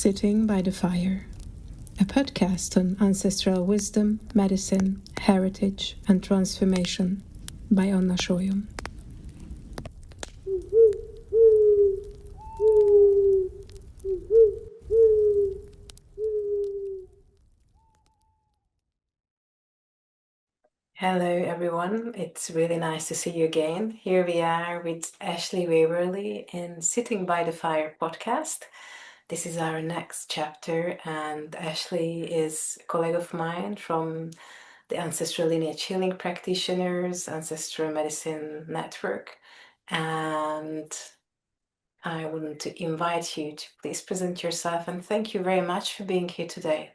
Sitting by the Fire, a podcast on ancestral wisdom, medicine, heritage, and transformation by Anna Solyom. Hello everyone, it's really nice to see you again. Here we are with Ashley Waverley in Sitting by the Fire podcast. This is our next chapter, and Ashley is a colleague of mine from the Ancestral Lineage Healing Practitioners, Ancestral Medicine Network, and I want to invite you to please present yourself, and thank you very much for being here today.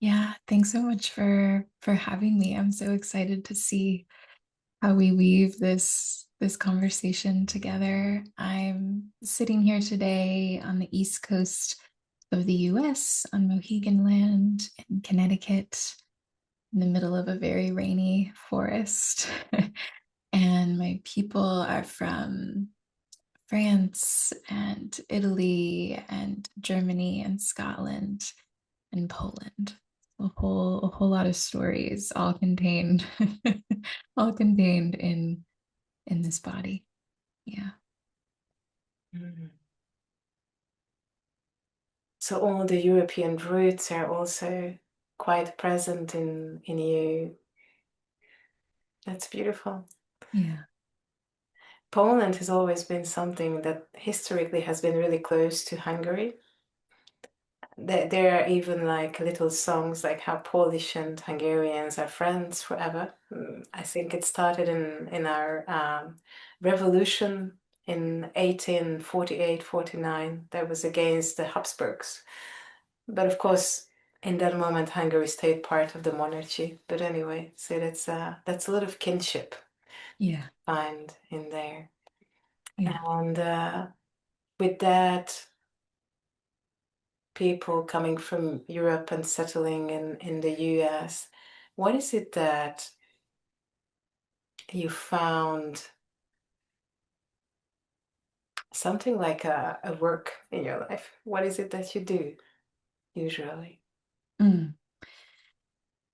Yeah, thanks so much for having me. I'm so excited to see how we weave this conversation together. I'm sitting here today on the East Coast of the US on Mohegan land in Connecticut, in the middle of a very rainy forest. And my people are from France and Italy and Germany and Scotland and Poland. A whole lot of stories, all contained, all contained in this body. Yeah. Mm. So all the European roots are also quite present in you. That's beautiful. Yeah. Poland has always been something that historically has been really close to Hungary. There are even like little songs like how Polish and Hungarians are friends forever. I think it started in our revolution in 1848-49 that was against the Habsburgs. But of course, in that moment, Hungary stayed part of the monarchy. But anyway, so that's a lot of kinship Yeah. find in there. Yeah. And with that, people coming from Europe and settling in the US, what is it that you found something like a work in your life? What is it that you do usually? Mm.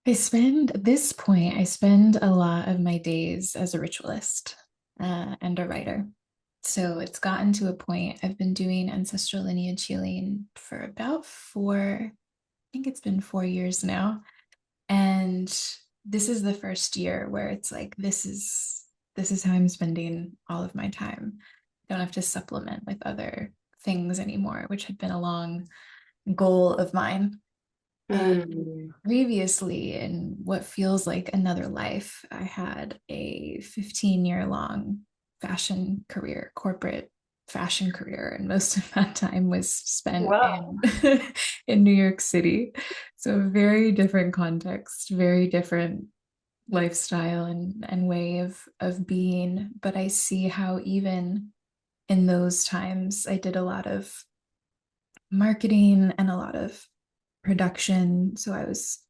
At this point, I spend a lot of my days as a ritualist and a writer. So it's gotten to a point, I've been doing ancestral lineage healing for about I think it's been 4 years now. And this is the first year where it's like, this is how I'm spending all of my time. I don't have to supplement with other things anymore, which had been a long goal of mine. Mm. Previously, in what feels like another life, I had a 15-year long fashion career, corporate fashion career, and most of that time was spent Wow. in in New York City. So very different context, very different lifestyle and way of being. But I see how even in those times, I did a lot of marketing and a lot of production. So I was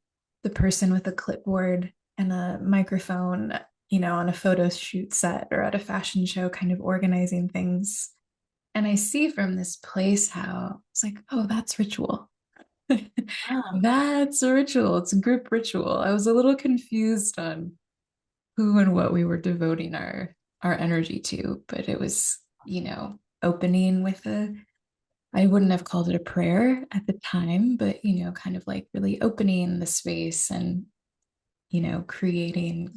the person with a clipboard and a microphone, on a photo shoot set or at a fashion show, kind of organizing things. And I see from this place how it's like, oh, that's ritual. Ah. That's a ritual. It's a group ritual. I was a little confused on who and what we were devoting our energy to, but it was, opening with I wouldn't have called it a prayer at the time, but kind of like really opening the space and creating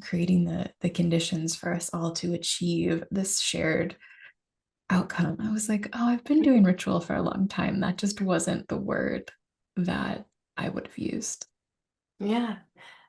the conditions for us all to achieve this shared outcome. I was like, oh, I've been doing ritual for a long time. That just wasn't the word that I would have used. Yeah,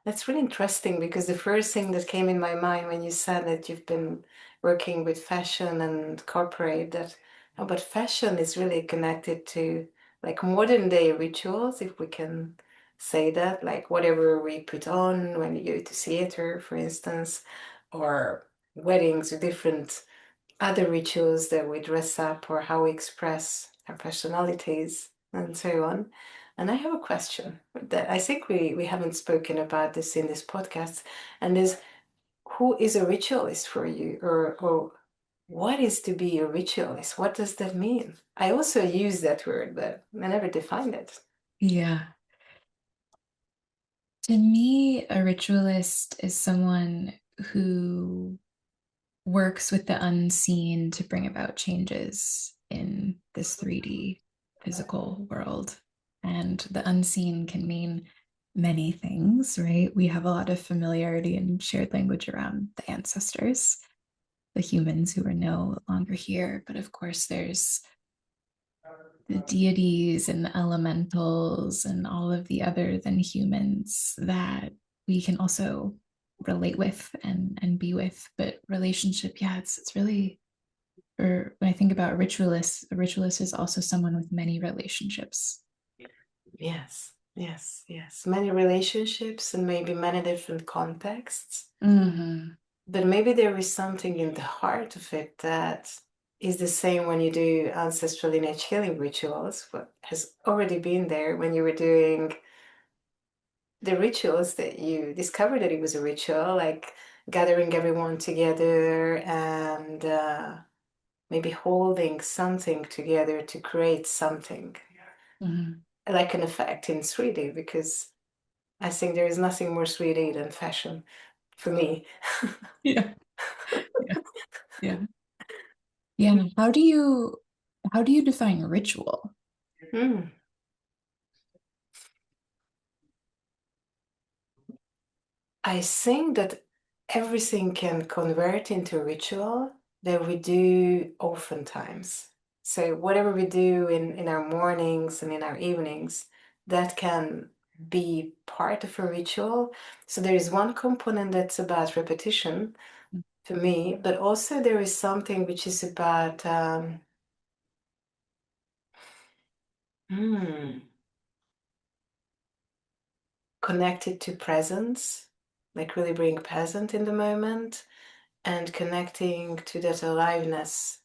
that's really interesting because the first thing that came in my mind when you said that you've been working with fashion and corporate, that oh, but fashion is really connected to like modern day rituals, if we can say that, like whatever we put on when you go to theater, for instance, or weddings or different other rituals that we dress up or how we express our personalities and so on. And I have a question that I think we haven't spoken about this in this podcast, and is who is a ritualist for you, or What is to be a ritualist? What does that mean? I also use that word, but I never defined it. Yeah. To me, a ritualist is someone who works with the unseen to bring about changes in this 3D physical world. And the unseen can mean many things, right? We have a lot of familiarity and shared language around the ancestors, the humans who are no longer here. But of course, there's the deities and the elementals and all of the other than humans that we can also relate with and be with. But relationship, yeah, it's really, or when I think about a ritualist is also someone with many relationships. Yes, yes, yes. Many relationships and maybe many different contexts. Mm-hmm. But maybe there is something in the heart of it that is the same when you do ancestral lineage healing rituals, what has already been there when you were doing the rituals that you discovered that it was a ritual, like gathering everyone together and maybe holding something together to create something, Mm-hmm. like an effect in 3D, because I think there is nothing more 3D than fashion for me. Yeah, yeah, yeah, yeah. How do you define ritual? Mm. I think that everything can convert into a ritual that we do oftentimes. So whatever we do in our mornings and in our evenings, that can be part of a ritual. So there is one component that's about repetition for me, but also there is something which is about hmm, connected to presence, like really being present in the moment and connecting to that aliveness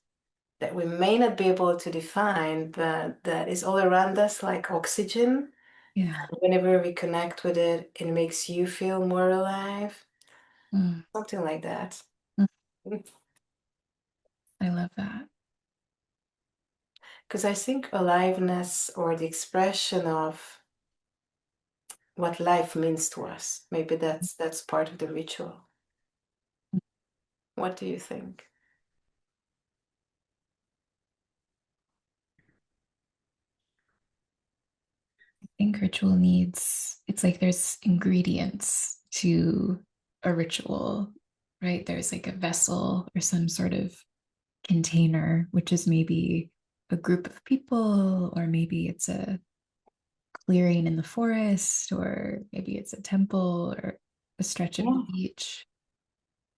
that we may not be able to define, but that is all around us like oxygen. Yeah. Whenever we connect with it, it makes you feel more alive. Mm. Something like that. Mm. I love that. Because I think aliveness or the expression of what life means to us, maybe that's part of the ritual. What do you think? I think ritual needs, it's like there's ingredients to a ritual, right? There's like a vessel or some sort of container, which is maybe a group of people, or maybe it's a clearing in the forest, or maybe it's a temple or a stretch of the Yeah, beach.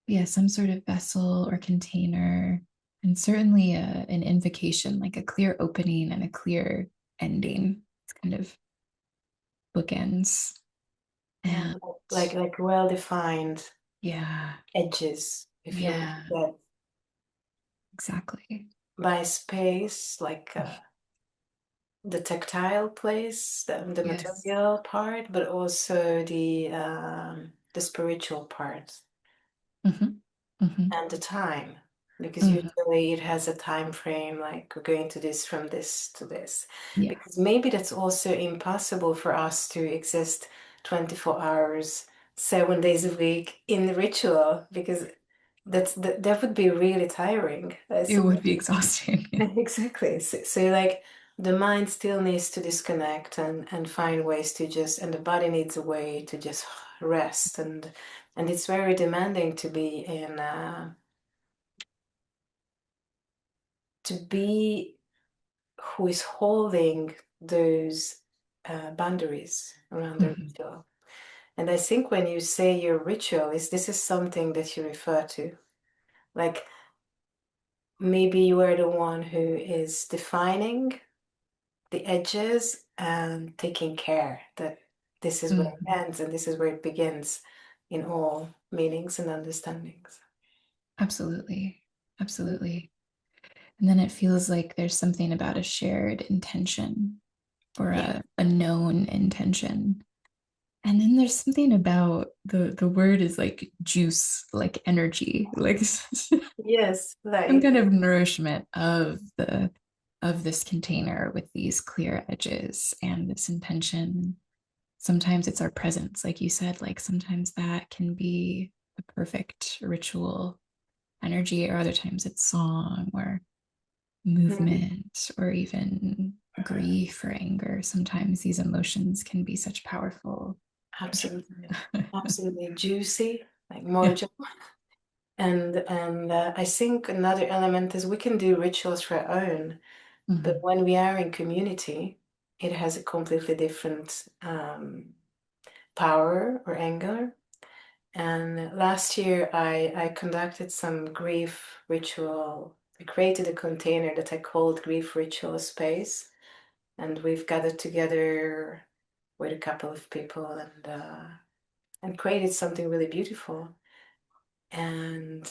Yeah, some sort of vessel or container, and certainly an invocation, like a clear opening and a clear ending. It's kind of bookends. yeah, And like well-defined yeah, edges, if you want yeah, to get exactly. by space, like the tactile place, the Yes. material part, but also the spiritual part Hmm. Hmm. and the time, because Hmm. usually it has a time frame, like we're going to this from this to this, Yeah, because maybe that's also impossible for us to exist 24 hours, 7 days a week in ritual, because that would be really tiring. it So would be exhausting. exactly. So like the mind still needs to disconnect and find ways to just, and the body needs a way to just rest, and it's very demanding to be in to be who is holding those boundaries around the Mhm. ritual. And I think when you say your ritual is this is something that you refer to, like maybe you are the one who is defining the edges and taking care that this is where it Mhm. ends and this is where it begins in all meanings and understandings. Absolutely. Absolutely. And then it feels like there's something about a shared intention or Yeah. a known intention. And then there's something about the word is like juice, like energy, like some Yes, like kind of nourishment of this container with these clear edges and this intention. Sometimes it's our presence, like you said, like sometimes that can be the perfect ritual energy, or other times it's song or mm, movement or even grief or anger. Sometimes these emotions can be such powerful. absolutely, absolutely juicy, like Yeah. mojo. And I think another element is we can do rituals for our own, but Mhm. when we are in community, it has a completely different power or angle. And last year, I conducted some grief ritual. I created a container that I called Grief Ritual Space, and we've gathered together with a couple of people and created something really beautiful. And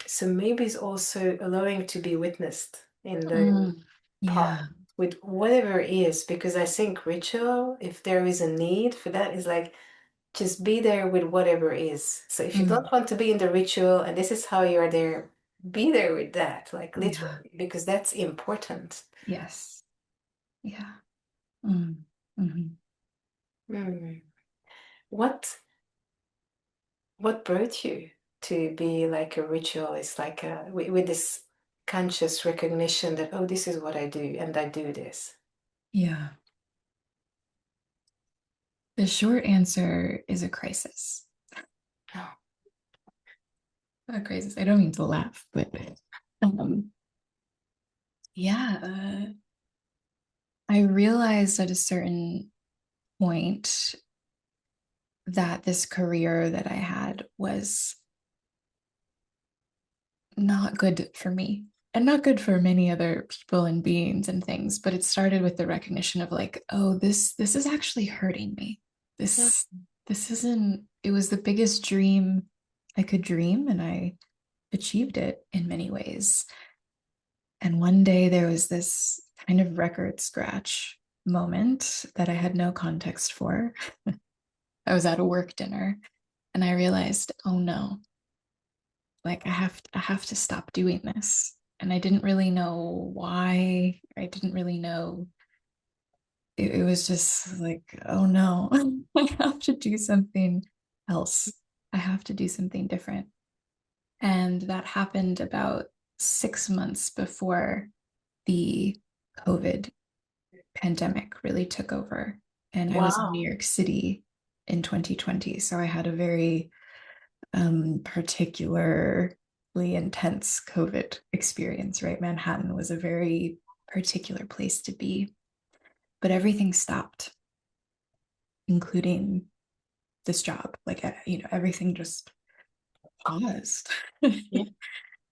so maybe it's also allowing to be witnessed in the Mm, part yeah. with whatever it is, because I think ritual, if there is a need for that, is like just be there with whatever is. So if you Mm, don't want to be in the ritual and this is how you're there, be there with that, like yeah. literally, because that's important. Yes. Yeah. Mm, mhm. Hmm. What what brought you to be like a ritualist, like with this conscious recognition that, oh, this is what I do and I do this? Yeah. The short answer is a crisis. Oh, A crisis. I don't mean to laugh, but um, yeah, I realized at a certain point that this career that I had was not good for me and not good for many other people and beings and things. But it started with the recognition of like, oh, this is actually hurting me. yeah. This isn't, it was the biggest dream I could dream, and I achieved it in many ways. And one day there was this kind of record scratch moment that I had no context for. I was at a work dinner and I realized, oh no, like I have to stop doing this. And I didn't really know why. I didn't really know. It was just like, oh no, I have to do something else. I have to do something different. And that happened about 6 months before the COVID pandemic really took over. And I was in New Wow. York City in 2020. So I had a very particularly intense COVID experience, right? Manhattan was a very particular place to be, but everything stopped, including this job. Like, everything just paused. Yeah. And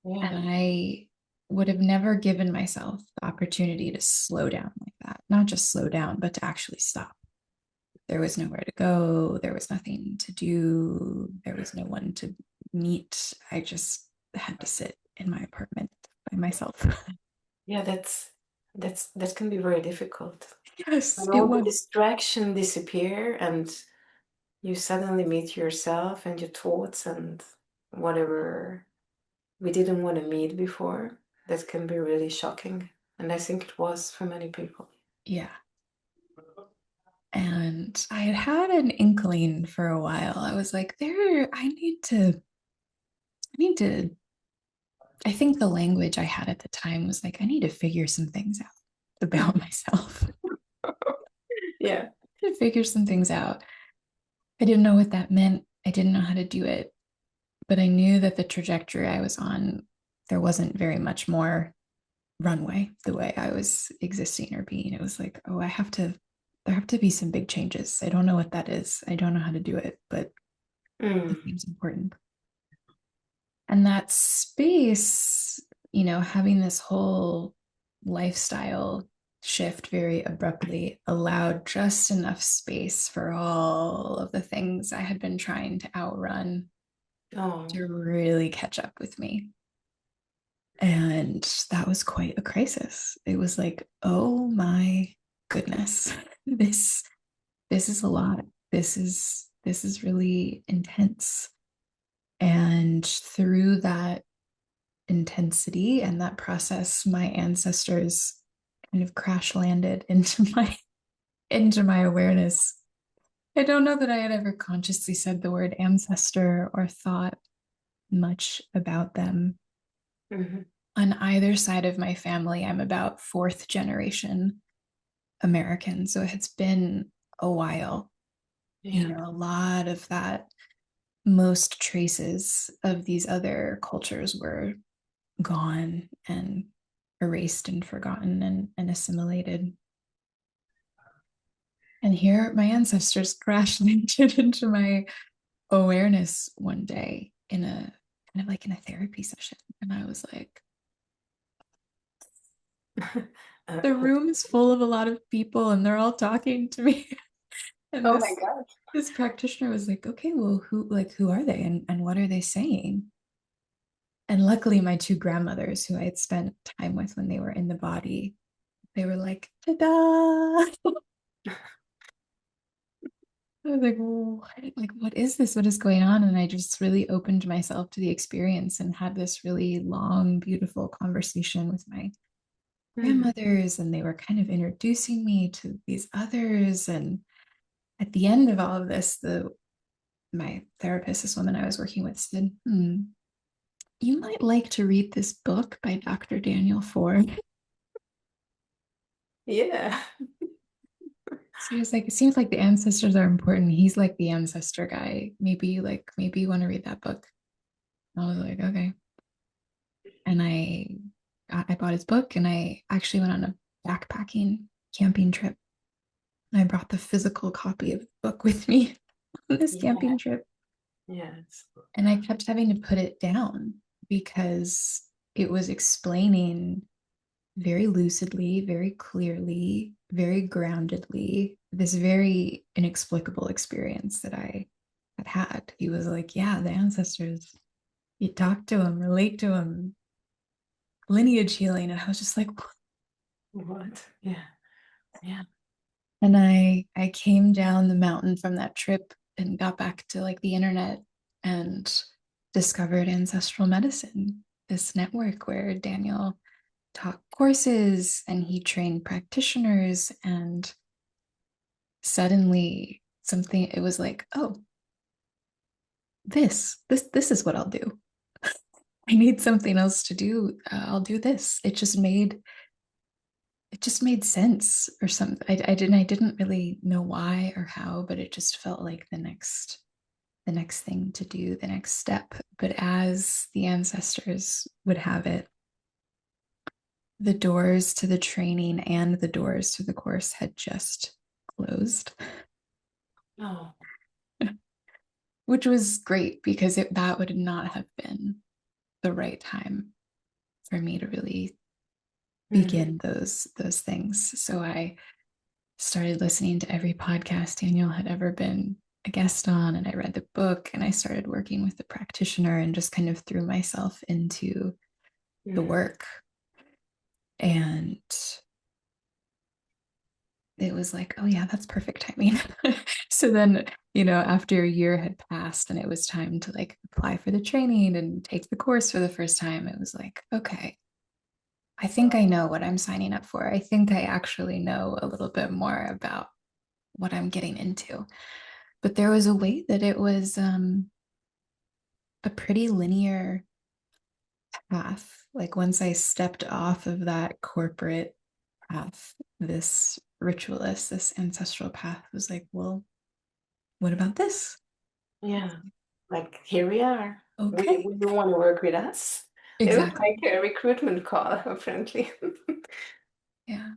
Yeah. I would have never given myself the opportunity to slow down like that. Not just slow down, but to actually stop. There was nowhere to go. There was nothing to do. There was no one to meet. I just had to sit in my apartment by myself. Yeah, that can be very difficult. Yes, When it all the was. distraction disappear and you suddenly meet yourself and your thoughts and whatever we didn't want to meet before, that can be really shocking. And I think it was for many people. Yeah. And I had had an inkling for a while. I was like, I need to, I think the language I had at the time was like, I need to figure some things out about myself. Yeah. To figure some things out. I didn't know what that meant. I didn't know how to do it, but I knew that the trajectory I was on, there wasn't very much more runway the way I was existing or being. It was like, oh, there have to be some big changes. I don't know what that is. I don't know how to do it, but it Mm. seems important. And that space, having this whole lifestyle shift very abruptly allowed just enough space for all of the things I had been trying to outrun Oh, to really catch up with me. And that was quite a crisis. It was like, oh my goodness, this this is a lot. This is really intense. And through that intensity and that process, my ancestors kind of crash landed into my awareness. I don't know that I had ever consciously said the word ancestor or thought much about them. Hmm. On either side of my family, I'm about fourth generation American. So it's been a while. Yeah. A lot of that, most traces of these other cultures were gone and erased and forgotten and assimilated. And here my ancestors crash landed into my awareness one day in a kind of like in a therapy session. And I was like, the Uh, room is full of a lot of people and they're all talking to me. And oh my this God. this practitioner was like, okay, well, who are they and what are they saying? And luckily my two grandmothers who I had spent time with when they were in the body, they were like, ta-da! I was like, what is this? What is going on? And I just really opened myself to the experience and had this really long, beautiful conversation with my Mm. grandmothers. And they were kind of introducing me to these others. And at the end of all of this, my therapist, this woman I was working with, said, you might like to read this book by Dr. Daniel Ford. Yeah. So he was like, it seems like the ancestors are important. He's like the ancestor guy. Maybe you want to read that book. I was like, okay. And I bought his book and I actually went on a backpacking camping trip. And I brought the physical copy of the book with me on this Yeah. camping trip. Yes. And I kept having to put it down because it was explaining very lucidly, very clearly, very groundedly this very inexplicable experience that I had had. He was like, yeah, the ancestors, you talk to them, relate to them, lineage healing. And I was just like, what? What? Yeah. Yeah. And I came down the mountain from that trip and got back to like the internet and discovered Ancestral Medicine, this network where Daniel taught courses and he trained practitioners. And suddenly something, it was like, oh, this is what I'll do. I need something else to do. I'll do this. It just made sense or something. I didn't really know why or how, but it just felt like the next thing to do, the next step. But as the ancestors would have it, the doors to the training and the doors to the course had just closed, Oh. which was great because that would not have been the right time for me to really Mm. begin those things. So I started listening to every podcast Daniel had ever been a guest on, and I read the book and I started working with the practitioner and just kind of threw myself into the Mm. work. And it was like, oh yeah, that's perfect timing. So then, after a year had passed and it was time to like apply for the training and take the course for the first time, it was like, okay, I think I know what I'm signing up for. I think I actually know a little bit more about what I'm getting into. But there was a way that it was a pretty linear path. Like once I stepped off of that corporate path, this ritualist, this ancestral path was like, well, what about this? Yeah. Like here we are. Okay. We don't want to work with us. It was Exactly. like a recruitment call, apparently. Yeah.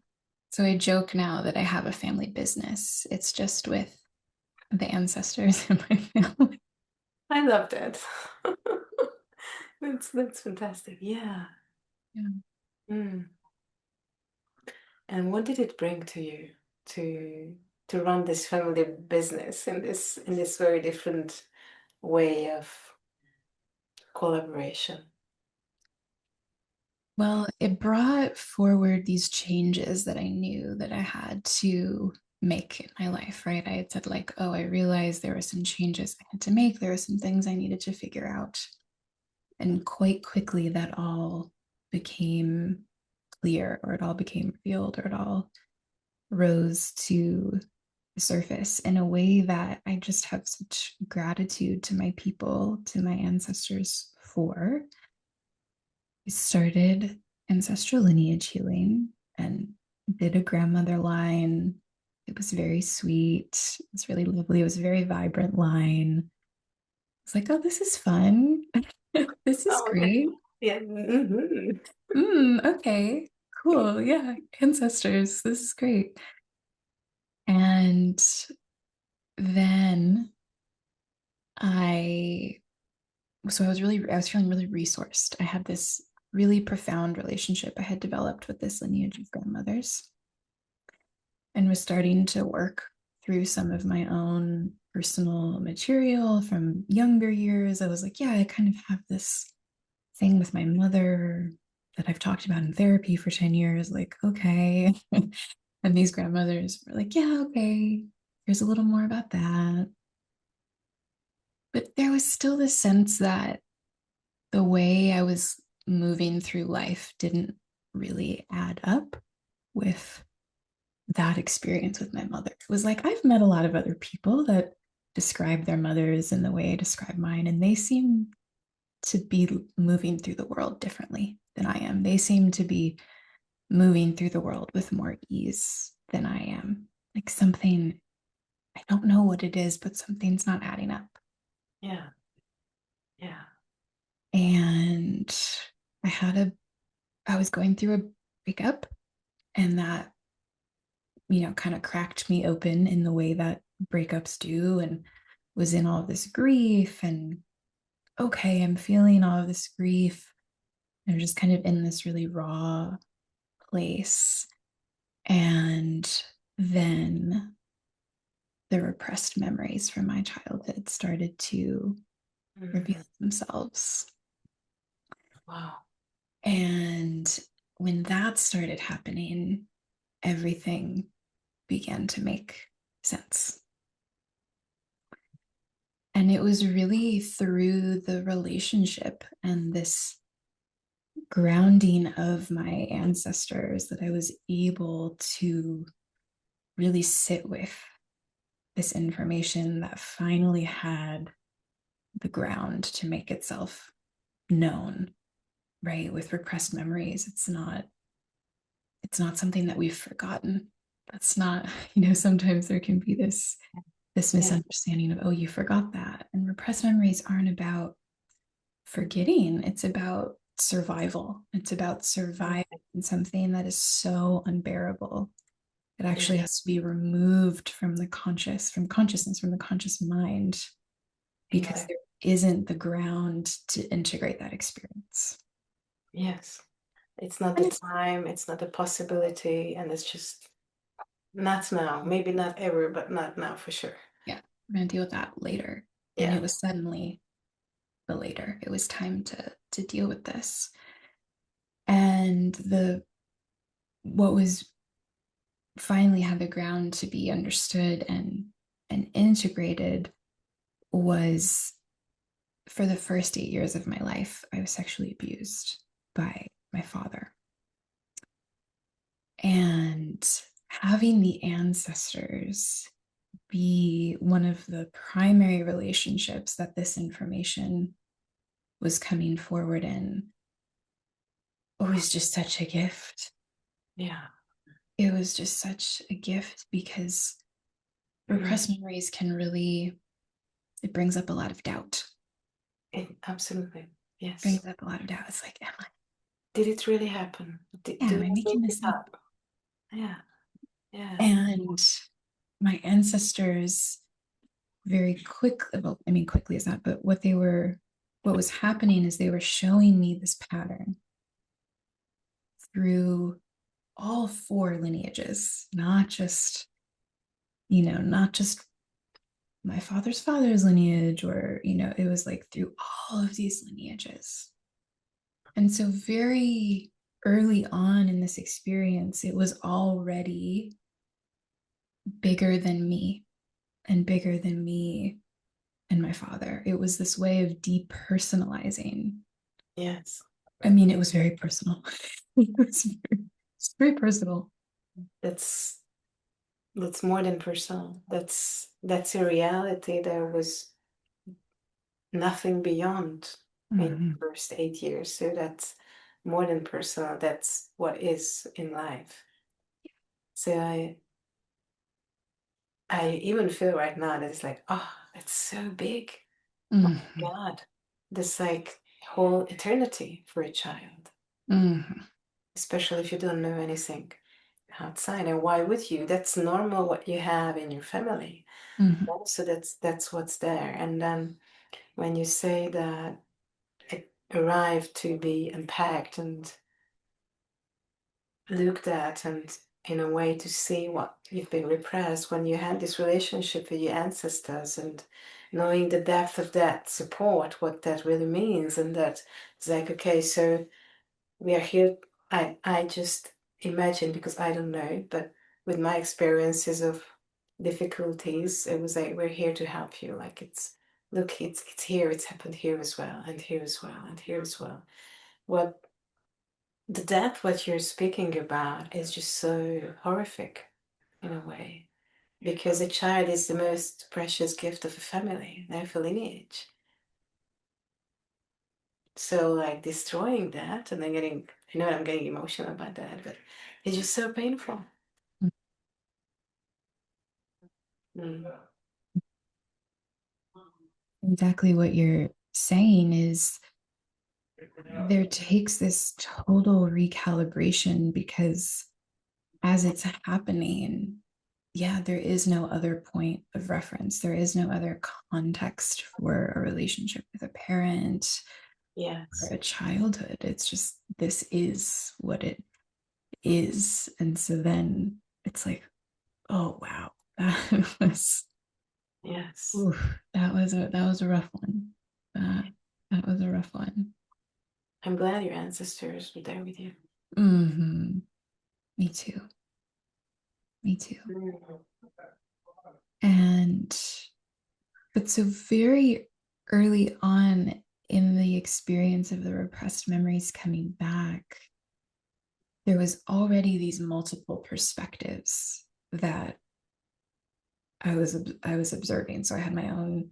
So I joke now that I have a family business. It's just with the ancestors in my family. I love that. That's fantastic. Yeah. Yeah. Mm. And what did it bring to you to run this family business in this very different way of collaboration? Well, it brought forward these changes that I knew that I had to make in my life, right? I had said, like, oh, I realized there were some changes I had to make. There were some things I needed to figure out. And quite quickly, that all became clear, or it all became revealed, or it all rose to the surface in a way that I just have such gratitude to my people, to my ancestors for. I started ancestral lineage healing and did a grandmother line. It was very sweet. It was really lovely. It was a very vibrant line. It's like, oh, this is fun. This is Oh, okay. great. Yeah. Hmm. Okay, cool. Yeah, ancestors. This is great. And then I, I was feeling really resourced. I had this really profound relationship I had developed with this lineage of grandmothers, and was starting to work through some of my own personal material from younger years. I was like, yeah, I kind of have this thing with my mother that I've talked about in therapy for 10 years. Like, okay. And these grandmothers were like, yeah, okay, here's a little more about that. But there was still this sense that the way I was moving through life didn't really add up with that experience with my mother. It was like, I've met a lot of other people that describe their mothers in the way I describe mine, and they seem to be moving through the world differently than I am. They seem to be moving through the world with more ease than I am. Like something, I don't know what it is, but something's not adding up. Yeah. Yeah. And I had a, I was going through a breakup, and that, kind of cracked me open in the way that breakups do, and was in all of this grief. And okay, I'm feeling all of this grief. I'm just kind of in this really raw place. And then the repressed memories from my childhood started to reveal Mhm. themselves. Wow. And when that started happening, everything began to make sense. And it was really through the relationship and this grounding of my ancestors that I was able to really sit with this information that finally had the ground to make itself known, right? With repressed memories, it's not something that we've forgotten. That's not, sometimes there can be this Yeah. misunderstanding of, oh, you forgot that. And repressed memories aren't about forgetting, it's about survival. It's about surviving something that is so unbearable. It Yeah. actually has to be removed from the conscious, from consciousness, from the conscious mind, because Yeah. there isn't the ground to integrate that experience. Yes. It's not And the it's, time, it's not a possibility, and it's just not now. Maybe not ever, but not now for sure. yeah, we're going to deal with that later. And Yeah. it was suddenly the later. It was time to deal with this. And what was finally had the ground to be understood and integrated was, for the first 8 years of my life, I was sexually abused by my father. And having the ancestors be one of the primary relationships that this information was coming forward in was just such a gift. Yeah. It was just such a gift because Mm. repressed memories can really, it brings up a lot of doubt. Absolutely. It Yes. brings up a lot of doubt. It's like, Did it really happen? yeah, Do am I I make making it this up? up? Yeah. Yeah. And my ancestors very quickly, well, I mean, quickly is not, but what was happening is they were showing me this pattern through all four lineages, not just my father's lineage, or, it was like through all of these lineages. And so, very early on in this experience, it was already bigger than me and bigger than me and my father. It was this way of depersonalizing. Yes. I mean, it was very personal. It's very personal. That's that's more than personal. That's a reality. There was nothing beyond in the Mhm. first 8 years. So that's more than personal. That's what is in life. So I even feel right now that it's like, oh, it's so big. My Mhm. God. This like whole eternity for a child, Mhm. especially if you don't know anything outside. And why would you? That's normal what you have in your family. Mhm. Also, that's what's there. And then when you say that it arrived to be unpacked and looked at and in a way to see what you've been repressed when you had this relationship with your ancestors and knowing the depth of that support, what that really means, and that it's like, okay, so we are here. I just imagine because I don't know, but with my experiences of difficulties, it was like we're here to help you. Like it's look, it's here, it's happened here as well, and here as well, and here as well. What the death what you're speaking about is just so horrific in a way because a child is the most precious gift of a family, their lineage. So like destroying that and then getting, I know I'm getting emotional about that, but it's just so painful. Mm. Exactly what you're saying is there takes this total recalibration because as it's happening, yeah, there is no other point of reference. There is no other context for a relationship with a parent or Yes, a childhood. It's just, this is what it is. And so then it's like, oh, wow, that was, yes. oof, that was a rough one. That, that was a rough one. I'm glad your ancestors were there with you. Hmm. Me too. Me too. Mm. And but so very early on in the experience of the repressed memories coming back, there was already these multiple perspectives that I was observing. So I had my own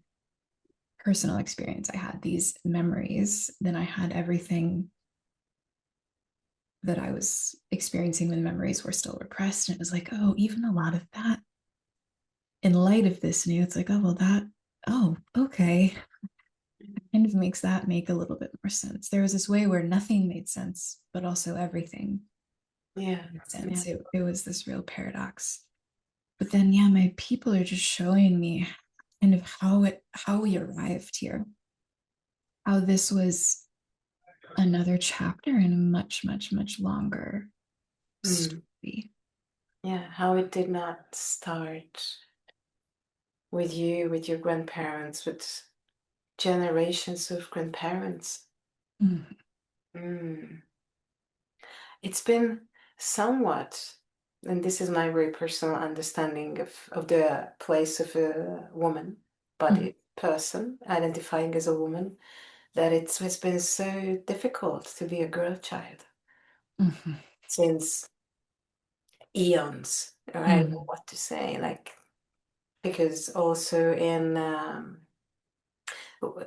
personal experience. I had these memories. Then I had everything that I was experiencing when the memories were still repressed. And it was like, oh, even a lot of that in light of this new, it's like, oh, well, that, oh, okay. Kind of makes that make a little bit more sense. There was this way where nothing made sense, but also everything Yeah, made yeah. sense. It was this real paradox. But then, yeah, my people are just showing me kind of how we arrived here, how this was another chapter in a much, much, much longer Mm. story. Yeah, how it did not start with you, with your grandparents, with generations of grandparents. Mm-hmm. Mm. It's been somewhat, and this is my very personal understanding of the place of a woman, body, person, identifying as a woman, that it's been so difficult to be a girl child Mm-hmm. since eons. Or I don't know Mm-hmm. what to say, like, because also in,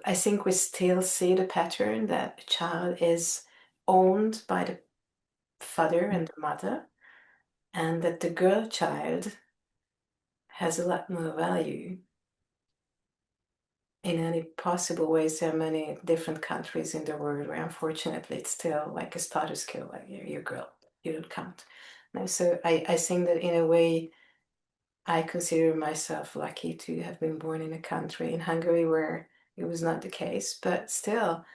I think we still see the pattern that a child is owned by the father and the mother, and that the girl child has a lot more value in any possible ways. There are many different countries in the world where unfortunately it's still like a status quo, like you're a girl, you don't count. No, so I think that in a way I consider myself lucky to have been born in a country in Hungary where it was not the case, but still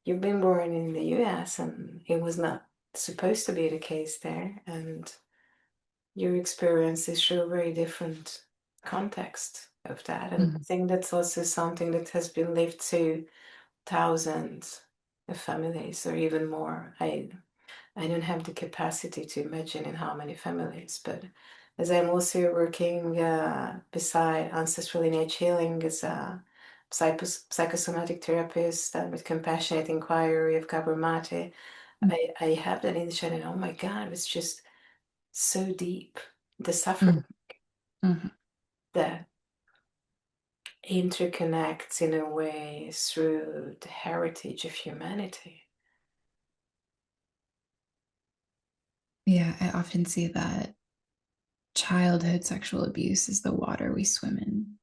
you've been born in the US and it was not supposed to be the case there, and your experiences show very different context of that. And I Mm-hmm. think that's also something that has been lived to thousands of families or even more. I don't have the capacity to imagine in how many families, but as I'm also working beside ancestral lineage healing as a psychosomatic therapist and with compassionate inquiry of Kabramate, I have that insight and oh my God, it's just so deep. The suffering Mhm. that interconnects in a way through the heritage of humanity. Yeah, I often see that childhood sexual abuse is the water we swim in.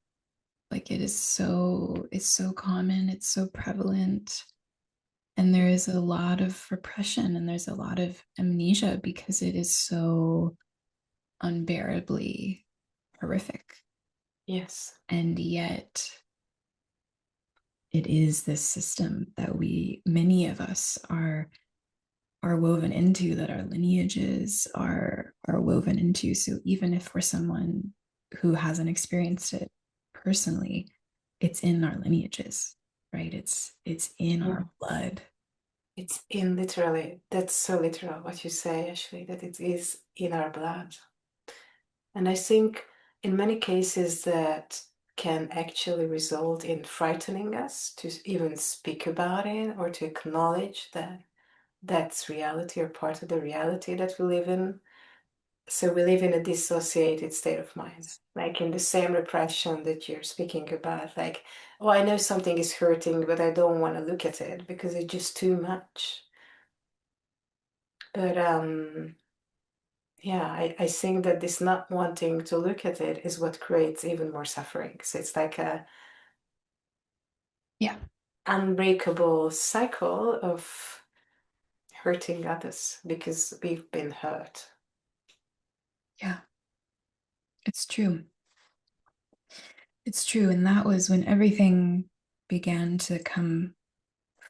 Like it's so common, it's so prevalent. And there is a lot of repression and there's a lot of amnesia because it is so unbearably horrific. Yes. And yet it is this system that many of us are woven into, that our lineages are woven into. So even if we're someone who hasn't experienced it personally, it's in our lineages, right? It's in our Mm. blood. It's in literally, that's so literal what you say, Ashley, that it is in our blood. And I think in many cases that can actually result in frightening us to even speak about it or to acknowledge that that's reality or part of the reality that we live in. So we live in a dissociated state of mind, like in the same repression that you're speaking about. Like, oh, I know something is hurting, but I don't want to look at it because it's just too much. But yeah, I think that this not wanting to look at it is what creates even more suffering. So it's like a Yeah. unbreakable cycle of hurting others because we've been hurt. Yeah. It's true. It's true. And that was when everything began to come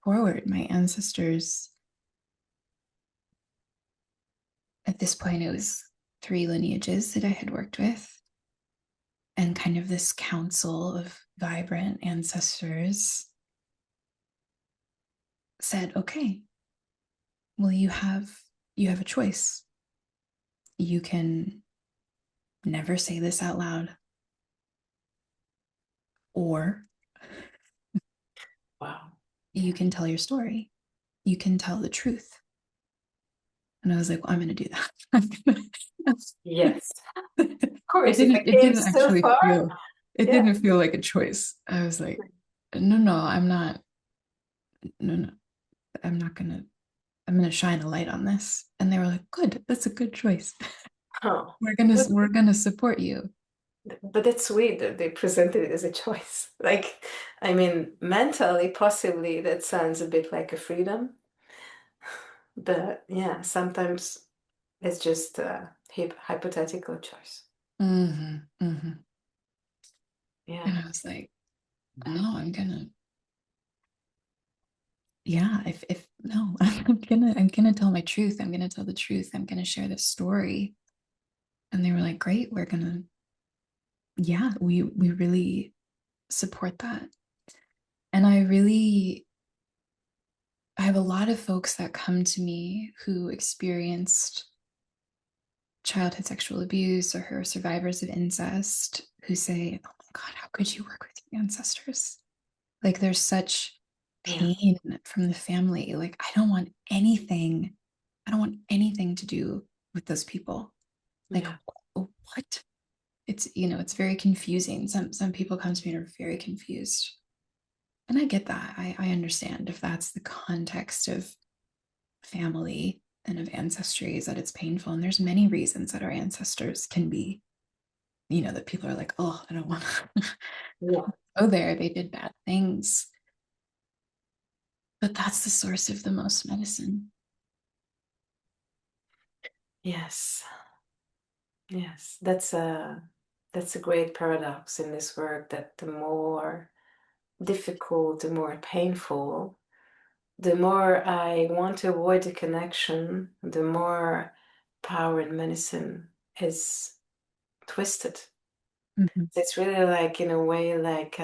forward. My ancestors, at this point, it was three lineages that I had worked with, and kind of this council of vibrant ancestors said, okay, well, you have a choice. You can never say this out loud, or Wow. you can tell your story. You can tell the truth. And I was like, well, I'm going to do that. Yes. Of it course, if didn't it it came didn't so actually far, feel it yeah. didn't feel like a choice. I was like, no, I'm not. No, I'm gonna shine a light on this. And they were like, good, that's a good choice. Oh, We're gonna support you. but that's sweet that they presented it as a choice. Like, I mean, mentally, possibly that sounds a bit like a freedom, but yeah, sometimes it's just a hypothetical choice. Mm-hmm. Yeah, And I was like, no, yeah, if no, I'm gonna tell my truth. I'm gonna tell the truth. I'm gonna share this story. And they were like, great, we're gonna, yeah, we really support that. And I have a lot of folks that come to me who experienced childhood sexual abuse or who are survivors of incest who say, oh my God, how could you work with your ancestors? Like there's such yeah, pain from the family. Like I don't want anything to do with those people. Like yeah, what? It's very confusing. Some people come to me and are very confused. And I get that. I understand if that's the context of family and of ancestry is that it's painful. And there's many reasons that our ancestors can be, that people are like, oh, I don't want to yeah. go there. They did bad things. But that's the source of the most medicine. Yes, yes. That's a great paradox in this work that the more difficult, the more painful, the more I want to avoid the connection, the more power in medicine is twisted. Mm-hmm. It's really like, in a way, like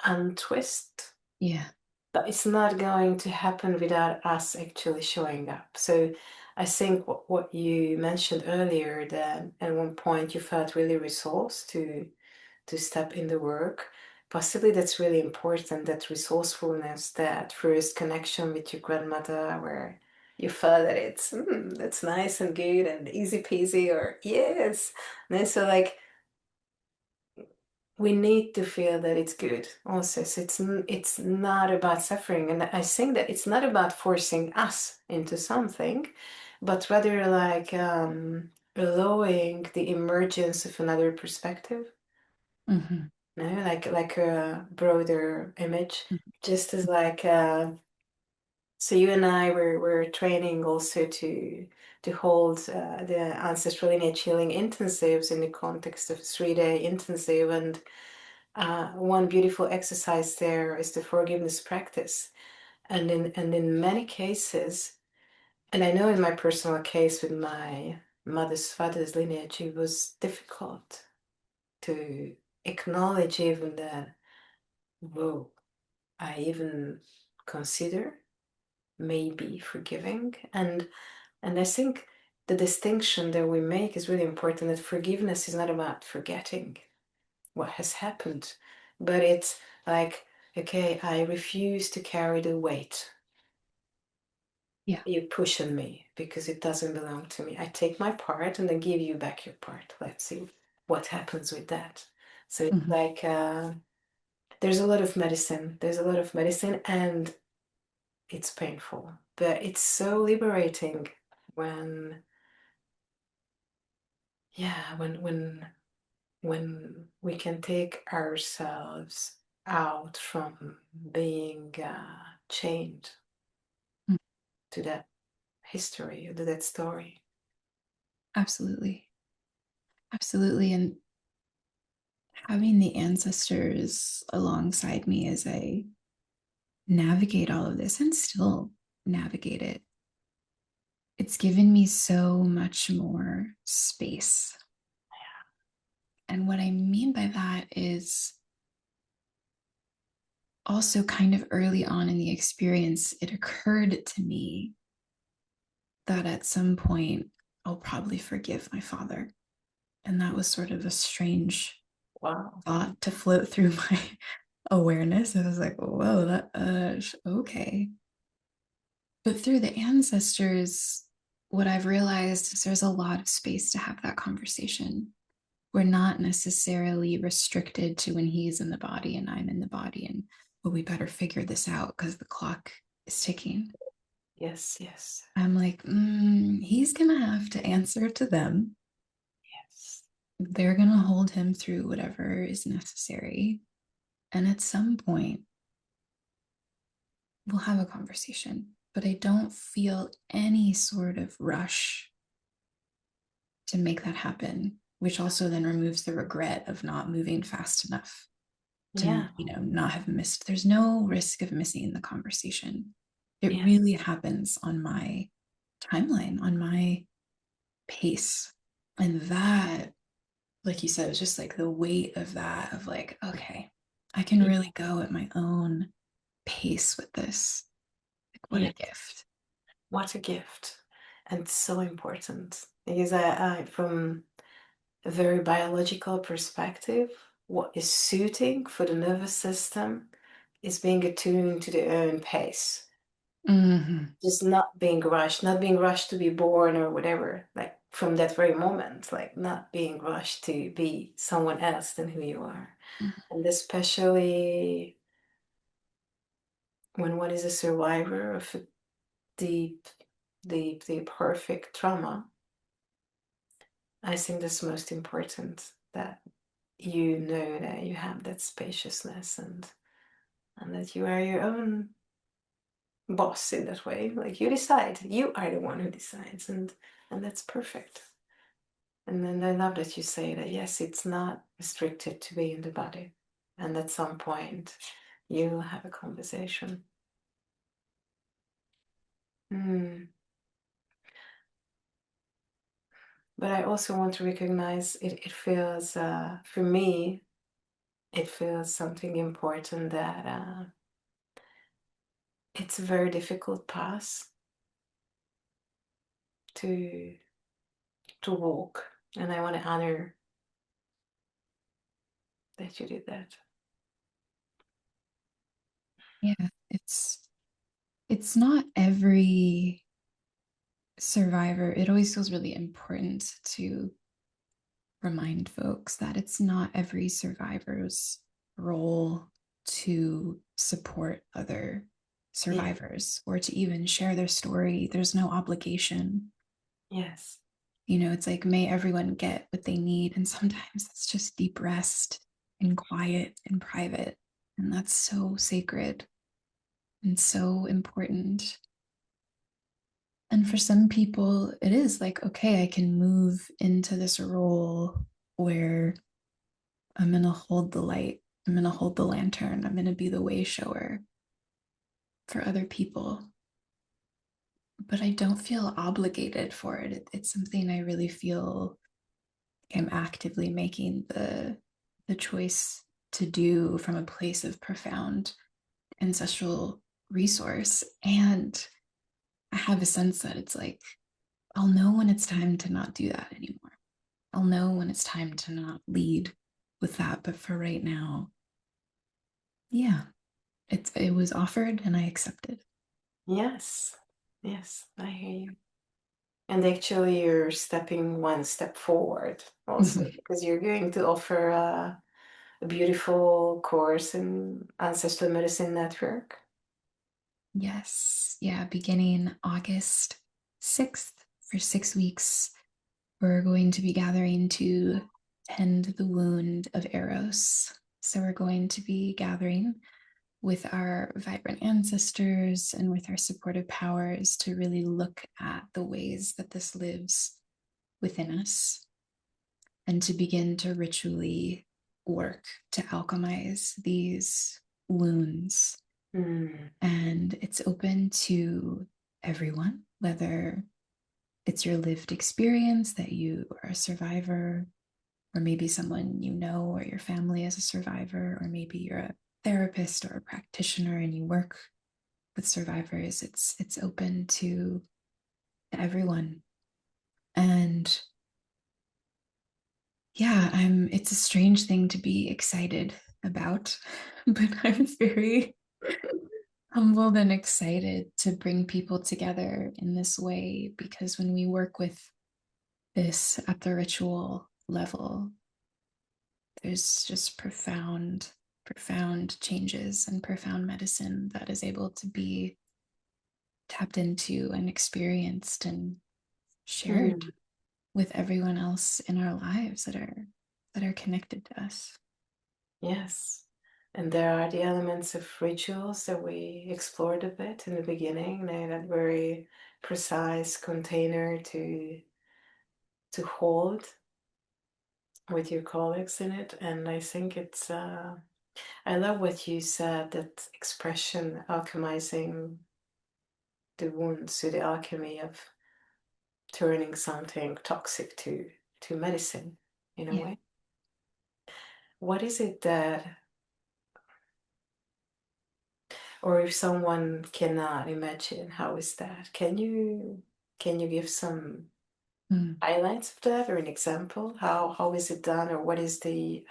untwist, Yeah. but it's not going to happen without us actually showing up. So I think what you mentioned earlier, that at one point you felt really resourced to step in the work. Possibly that's really important, that resourcefulness, that first connection with your grandmother, where you felt that that's nice and good and easy peasy, or yes. And then so like we need to feel that it's good also. So it's not about suffering. And I think that it's not about forcing us into something, but rather like allowing the emergence of another perspective, Mhm. no, like a broader image, just as like so you and I were training also to hold the ancestral lineage healing intensives in the context of 3-day intensive, and one beautiful exercise there is the forgiveness practice, and in many cases, and I know in my personal case with my mother's father's lineage, it was difficult to acknowledge even that, whoa, I even consider maybe forgiving. And I think the distinction that we make is really important, that forgiveness is not about forgetting what has happened, but it's like, okay, I refuse to carry the weight Yeah. you push on me because it doesn't belong to me. I take my part and then give you back your part. Let's see what happens with that. So it's Mhm. like there's a lot of medicine. There's a lot of medicine, and it's painful, but it's so liberating when, yeah, when we can take ourselves out from being chained Mm. to that history, to that story. Absolutely. Absolutely. And having the ancestors alongside me as I navigate all of this and still navigate it, it's given me so much more space. And what I mean by that is also kind of early on in the experience, it occurred to me that at some point I'll probably forgive my father. And that was sort of a strange Wow. thought to float through my awareness. I was like, whoa, that, okay. But through the ancestors, what I've realized is there's a lot of space to have that conversation. We're not necessarily restricted to when he's in the body and I'm in the body, and well, we better figure this out because the clock is ticking. Yes, yes, I'm like, he's gonna have to answer to them. yes. They're gonna hold him through whatever is necessary. And at some point, we'll have a conversation. But I don't feel any sort of rush to make that happen, which also then removes the regret of not moving fast enough to, Yeah, not have missed. There's no risk of missing the conversation. It yeah, really happens on my timeline, on my pace. And that, like you said, was just like the weight of that, of like, okay, I can yeah, really go at my own pace with this. Like, what yeah. a gift. What a gift. And so important. Because from a very biological perspective, what is suiting for the nervous system is being attuned to their own pace. Mm-hmm. Just not being rushed to be born or whatever, like from that very moment, like not being rushed to be someone else than who you are. And especially when one is a survivor of a deep, deep, horrific trauma, I think that's most important, that you know that you have that spaciousness, and that you are your own boss in that way. Like you decide, you are the one who decides, and that's perfect. And then I love that you say that yes, it's not restricted to be in the body, and at some point you'll have a conversation. Hmm. But I also want to recognize it feels, for me, it feels something important, that it's a very difficult path to walk, and I want to honor that you did that. Yeah, it's not every survivor. It always feels really important to remind folks that it's not every survivor's role to support other Yeah. survivors or to even share their story. There's no obligation. Yes. It's like, may everyone get what they need. And sometimes it's just deep rest and quiet and private. And that's so sacred and so important. And for some people, it is like, okay, I can move into this role where I'm going to hold the light, I'm going to hold the lantern, I'm going to be the way shower for other people. But I don't feel obligated for it. It's something I really feel I'm actively making the choice to do from a place of profound ancestral resource. And I have a sense that it's like, I'll know when it's time to not do that anymore. I'll know when it's time to not lead with that. But for right now, yeah, it was offered and I accepted. Yes. Yes, I hear you. And actually, you're stepping one step forward also because you're going to offer a beautiful course in Ancestral Medicine Network. Yes. Yeah. Beginning August 6th for 6 weeks, we're going to be gathering to tend the wound of Eros. So we're going to be gathering with our vibrant ancestors and with our supportive powers to really look at the ways that this lives within us and to begin to ritually work to alchemize these wounds. Mm. And it's open to everyone, whether it's your lived experience that you are a survivor, or maybe someone you know or your family is a survivor, or maybe you're a therapist or a practitioner and you work with survivors. It's open to everyone. And yeah, it's a strange thing to be excited about, but I'm very humbled and excited to bring people together in this way because when we work with this at the ritual level, there's just profound changes and profound medicine that is able to be tapped into and experienced and shared Mm. with everyone else in our lives that are connected to us. Yes. And there are the elements of rituals that we explored a bit in the beginning. They that very precise container to hold with your colleagues in it. And I think I love what you said, that expression, alchemizing the wounds to the alchemy of turning something toxic to medicine in a Yeah. way. What is it that, or if someone cannot imagine, how is that? Can you give some Mm. highlights of that or an example? How is it done, or what is the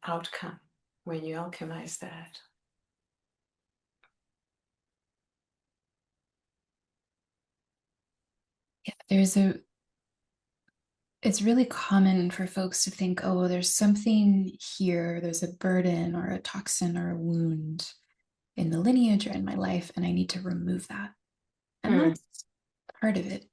outcome when you alchemize that? Yeah, it's really common for folks to think, oh, there's something here, there's a burden or a toxin or a wound in the lineage or in my life, and I need to remove that. And Mm. that's part of it.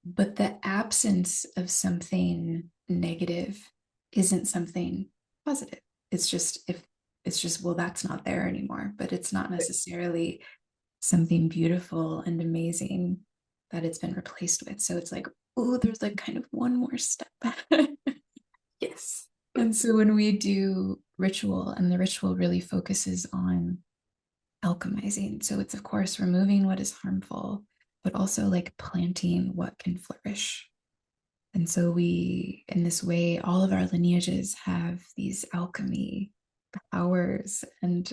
But the absence of something negative isn't something positive. It's just if it's just, well, that's not there anymore, but it's not necessarily something beautiful and amazing that it's been replaced with. So it's like, oh, there's like kind of one more step. Yes. And so when we do ritual, and the ritual really focuses on alchemizing, so it's of course removing what is harmful, but also like planting what can flourish. And so we, in this way, all of our lineages have these alchemy powers and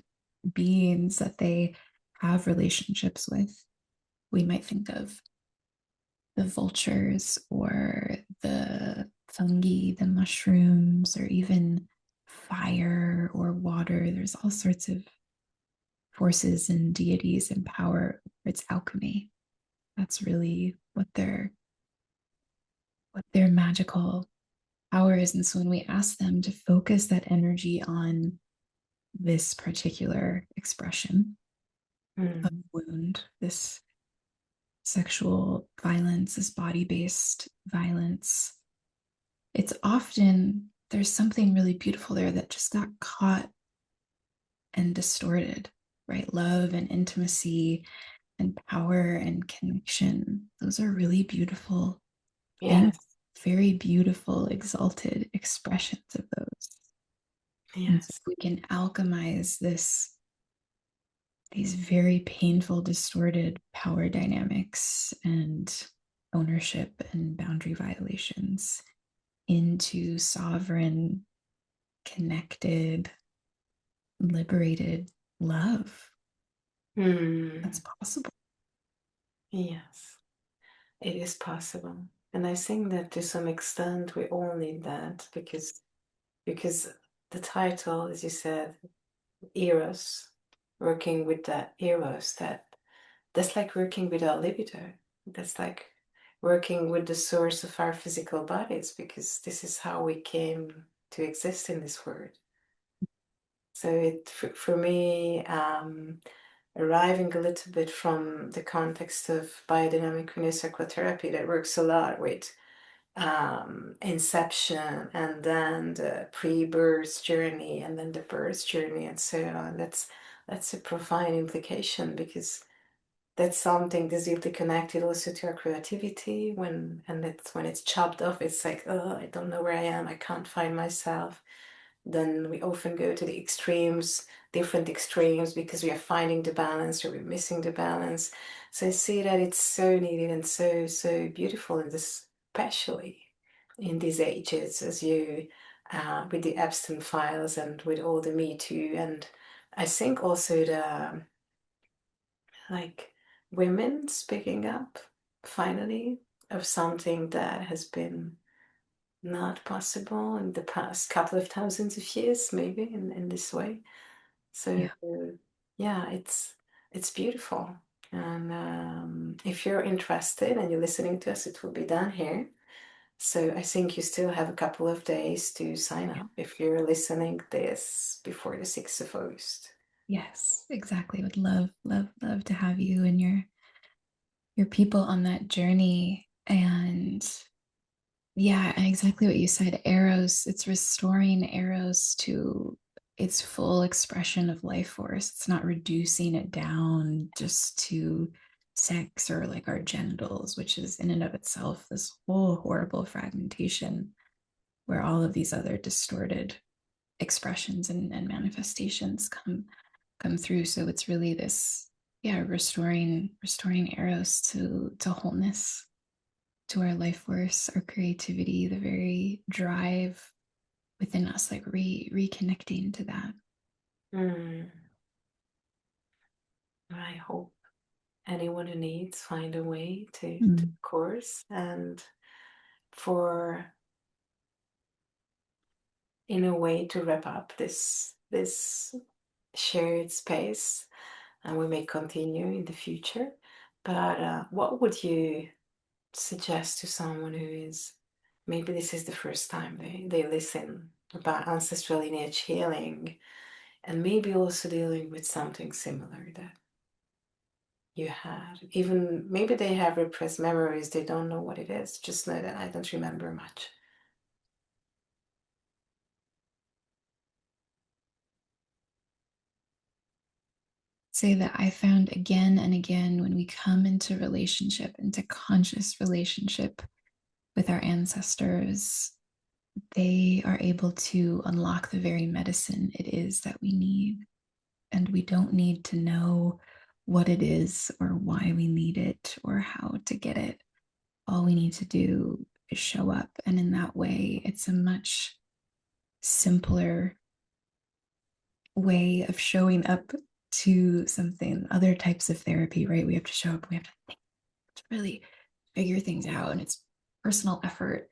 beings that they have relationships with. we might think of the vultures or the fungi, the mushrooms, or even fire or water. There's all sorts of forces and deities and power. It's alchemy. That's really what their magical power is. And so when we ask them to focus that energy on this particular expression of Mm. wound, this sexual violence, this body-based violence, it's often there's something really beautiful there that just got caught and distorted, right? Love and intimacy and power and connection. Those are really beautiful things, Yes, very beautiful, exalted expressions of those. And so yes. if we can alchemize these very painful, distorted power dynamics and ownership and boundary violations into sovereign, connected, liberated love, that's Mm. possible. Yes, it is possible. And I think that to some extent we all need that because the title, as you said, Eros, working with that Eros, that's like working with our libido. That's like working with the source of our physical bodies because this is how we came to exist in this world. So for me, arriving a little bit from the context of biodynamic psychotherapy that works a lot with inception and then the pre-birth journey and then the birth journey and so on. That's a profound implication because that's something that's deeply connected also to our creativity and that's when it's chopped off, it's like, oh, I don't know where I am, I can't find myself. Then we often go to the extremes, different extremes, because we are finding the balance or we're missing the balance. So I see that it's so needed and so beautiful, and especially in these ages, as you with the Epstein files and with all the Me Too, and I think also the like women speaking up finally of something that has been not possible in the past couple of thousands of years, maybe in this way. So Yeah. yeah, it's beautiful. And if you're interested and you're listening to us, it will be down here. So I think you still have a couple of days to sign Yeah. up if you're listening this before the 6th of August. Yes, exactly. Would love, love, love to have you and your people on that journey. And yeah, exactly what you said. Eros, it's restoring Eros to its full expression of life force. It's not reducing it down just to sex or like our genitals, which is in and of itself this whole horrible fragmentation where all of these other distorted expressions and manifestations come through. So it's really this, yeah, restoring Eros to wholeness, to our life force, our creativity, the very drive within us, like reconnecting to that. Mm, I hope anyone who needs find a way to the Mm. course and for in a way to wrap up this shared space, and we may continue in the future. But what would you suggest to someone who is maybe this is the first time they listen about ancestral lineage healing and maybe also dealing with something similar that you had? Even maybe they have repressed memories, they don't know what it is, just know that I don't remember much. Say that I found again and again when we come into relationship, into conscious relationship with our ancestors, they are able to unlock the very medicine it is that we need. And we don't need to know what it is or why we need it or how to get it. All we need to do is show up. And in that way, it's a much simpler way of showing up to something. Other types of therapy, right? We have to show up, we have to think really figure things out, and it's personal effort.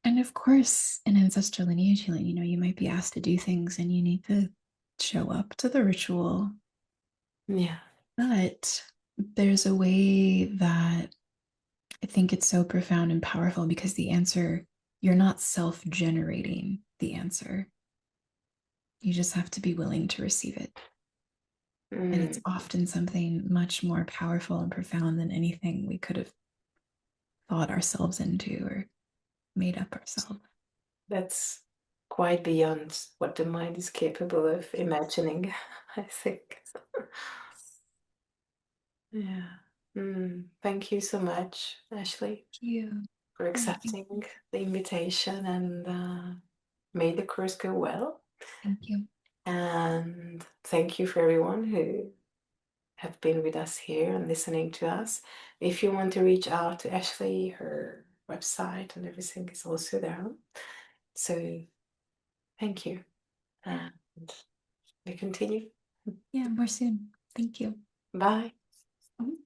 And of course, in ancestral lineage healing, you might be asked to do things and you need to show up to the ritual. Yeah. But there's a way that I think it's so profound and powerful because the answer, you're not self generating the answer. You just have to be willing to receive it. And it's Mm, often something much more powerful and profound than anything we could have thought ourselves into or made up ourselves. that's quite beyond what the mind is capable of imagining, I think. Yeah. Thank you so much, Ashley, Thank you. for Yeah, thank you. accepting the invitation, and may the course go well. Thank you. And thank you for everyone who have been with us here and listening to us. If you want to reach out to Ashley, her website and everything is also there. So thank you. And we continue. Yeah, more soon. Thank you. Bye. Mhm.